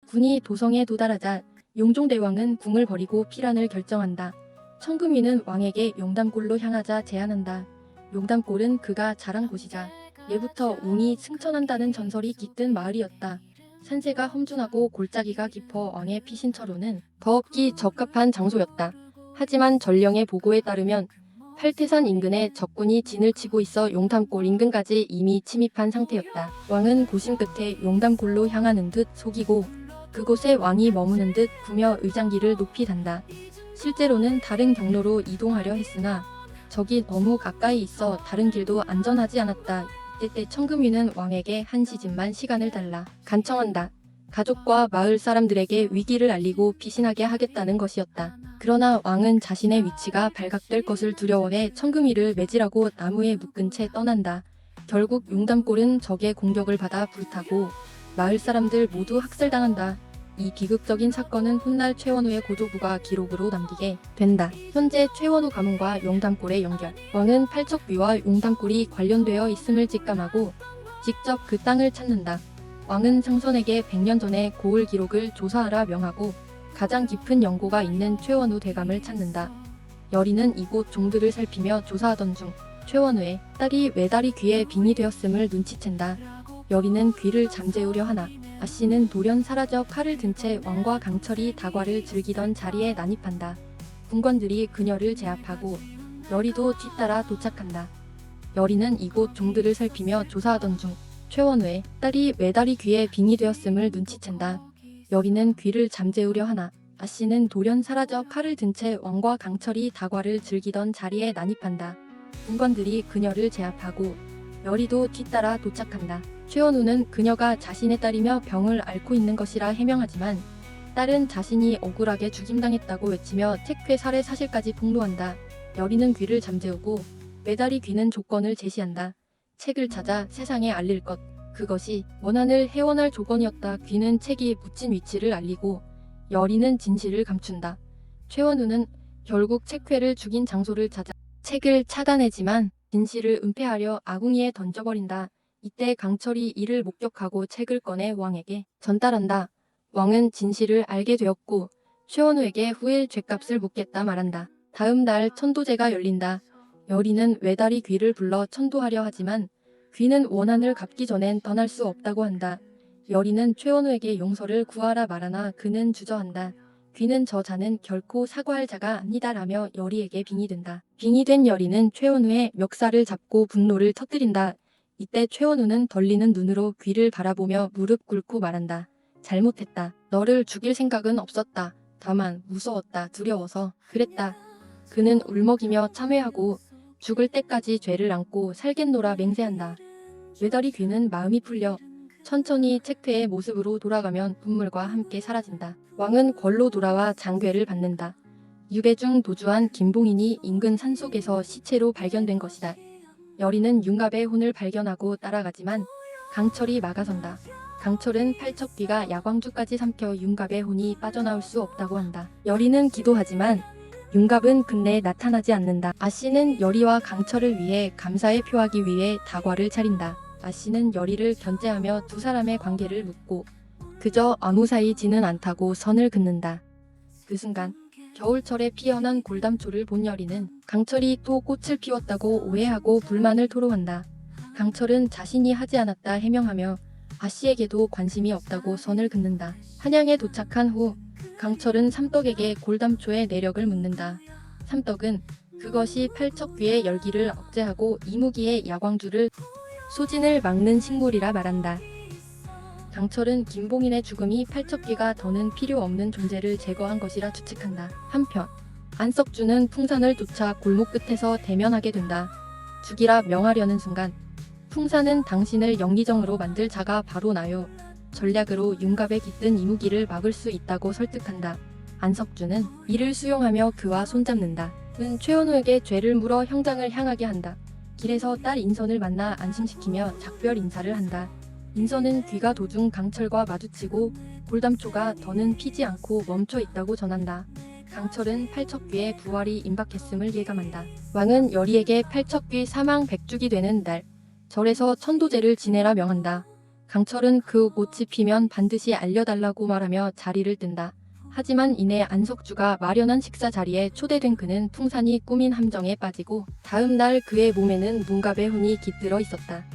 군이 도성에 도달하자 용종대왕은 궁을 버리고 피란을 결정한다. 청금위는 왕에게 용담골로 향하자 제안한다. 용담골은 그가 자란 곳이자 예부터 웅이 승천한다는 전설이 깃든 마을이었다. 산세가 험준하고 골짜기가 깊어 왕의 피신처로는 더없기 적합한 장소였다. 하지만 전령의 보고에 따르면 팔태산 인근에 적군이 진을 치고 있어 용담골 인근까지 이미 침입한 상태였다. 왕은 고심 끝에 용담골로 향하는 듯 속이고 그곳에 왕이 머무는 듯 구며 의장기를 높이 단다. 실제로는 다른 경로로 이동하려 했으나 적이 너무 가까이 있어 다른 길도 안전하지 않았다. 이때 청금위는 왕에게 한 시즌만 시간을 달라 간청한다. 가족과 마을 사람들에게 위기를 알리고 피신하게 하겠다는 것이었다. 그러나 왕은 자신의 위치가 발각될 것을 두려워해 청금위를 매질하고 나무에 묶은 채 떠난다. 결국 용담골은 적의 공격을 받아 불타고 마을 사람들 모두 학살당한다. 이 비극적인 사건은 훗날 최원우의 고조부가 기록으로 남기게 된다. 현재 최원우 가문과 용담골의 연결. 왕은 팔척귀와 용담골이 관련되어 있음을 직감하고 직접 그 땅을 찾는다. 왕은 상선에게 100년 전의 고을 기록을 조사하라 명하고 가장 깊은 연고가 있는 최원우 대감을 찾는다. 여리는 이곳 종들을 살피며 조사하던 중 최원우의 딸이 외다리 귀에 빙이 되었음을 눈치챈다. 여리는 귀를 잠재우려 하나 아씨는 돌연 사라져 칼을 든 채 왕과 강철이 다과를 즐기던 자리에 난입한다. 군관들이 그녀를 제압하고 여리도 뒤따라 도착한다. 여리는 이곳 종들을 살피며 조사하던 중 최원우의 딸이 외다리 귀에 빙이 되었음을 눈치챈다. 여리는 귀를 잠재우려 하나 아씨는 돌연 사라져 칼을 든 채 왕과 강철이 다과를 즐기던 자리에 난입한다. 군관들이 그녀를 제압하고 여리도 뒤따라 도착한다. 최원우는 그녀가 자신의 딸이며 병을 앓고 있는 것이라 해명하지만 딸은 자신이 억울하게 죽임당했다고 외치며 택회 살해 사실까지 폭로한다. 여리는 귀를 잠재우고 외다리 귀는 조건을 제시한다. 책을 찾아 세상에 알릴 것. 그것이 원한을 해원할 조건이었다. 귀는 책이 묻힌 위치를 알리고 여리는 진실을 감춘다. 최원우는 결국 책회를 죽인 장소를 찾아 책을 찾아내지만 진실을 은폐하려 아궁이에 던져버린다. 이때 강철이 이를 목격하고 책을 꺼내 왕에게 전달한다. 왕은 진실을 알게 되었고 최원우에게 후일 죗값을 묻겠다 말한다. 다음 날 천도제가 열린다. 여리는 외다리 귀를 불러 천도하려 하지만 귀는 원한을 갚기 전엔 떠날 수 없다고 한다. 여리는 최원우에게 용서를 구하라 말하나 그는 주저한다. 귀는 저자는 결코 사과할 자가 아니다라며 여리에게 빙의된다. 빙의된 여리는 최원우의 멱살을 잡고 분노를 터뜨린다. 이때 최원우는 덜리는 눈으로 귀를 바라보며 무릎 꿇고 말한다. 잘못했다. 너를 죽일 생각은 없었다. 다만 무서웠다. 두려워서 그랬다. 그는 울먹이며 참회하고 죽을 때까지 죄를 안고 살겠노라 맹세한다. 외다리 귀는 마음이 풀려 천천히 책회의 모습으로 돌아가면 분물과 함께 사라진다. 왕은 궐로 돌아와 장궤를 받는다. 유배 중 도주한 김봉인이 인근 산속에서 시체로 발견된 것이다. 여리는 윤갑의 혼을 발견하고 따라가지만 강철이 막아선다. 강철은 팔척귀가 야광주까지 삼켜 윤갑의 혼이 빠져나올 수 없다고 한다. 여리는 기도하지만 윤갑은 근래에 나타나지 않는다. 아씨는 여리와 강철을 위해 감사의 표하기 위해 다과를 차린다. 아씨는 여리를 견제하며 두 사람의 관계를 묻고 그저 아무 사이지는 않다고 선을 긋는다. 그 순간 겨울철에 피어난 골담초를 본 여리는 강철이 또 꽃을 피웠다고 오해하고 불만을 토로한다. 강철은 자신이 하지 않았다 해명하며 아씨에게도 관심이 없다고 선을 긋는다. 한양에 도착한 후 강철은 삼떡에게 골담초의 내력을 묻는다. 삼떡은 그것이 팔척귀의 열기를 억제하고 이무기의 야광주를 소진을 막는 식물이라 말한다. 강철은 김봉인의 죽음이 팔척귀가 더는 필요 없는 존재를 제거한 것이라 추측한다. 한편 안석주는 풍산을 쫓아 골목 끝에서 대면하게 된다. 죽이라 명하려는 순간 풍산은 당신을 영리정으로 만들 자가 바로 나요. 전략으로 윤갑에 깃든 이무기를 막을 수 있다고 설득한다. 안석주는 이를 수용하며 그와 손잡는다. 은 최원우에게 죄를 물어 형장을 향하게 한다. 길에서 딸 인선을 만나 안심시키며 작별 인사를 한다. 인선은 귀가 도중 강철과 마주치고 골담초가 더는 피지 않고 멈춰 있다고 전한다. 강철은 팔척귀의 부활이 임박했음을 예감한다. 왕은 여리에게 팔척귀 사망 100주기 되는 날 절에서 천도제를 지내라 명한다. 강철은 그 꽃이 피면 반드시 알려달라고 말하며 자리를 뜬다. 하지만 이내 안석주가 마련한 식사 자리에 초대된 그는 풍산이 꾸민 함정에 빠지고 다음 날 그의 몸에는 문갑의 혼이 깃들어 있었다.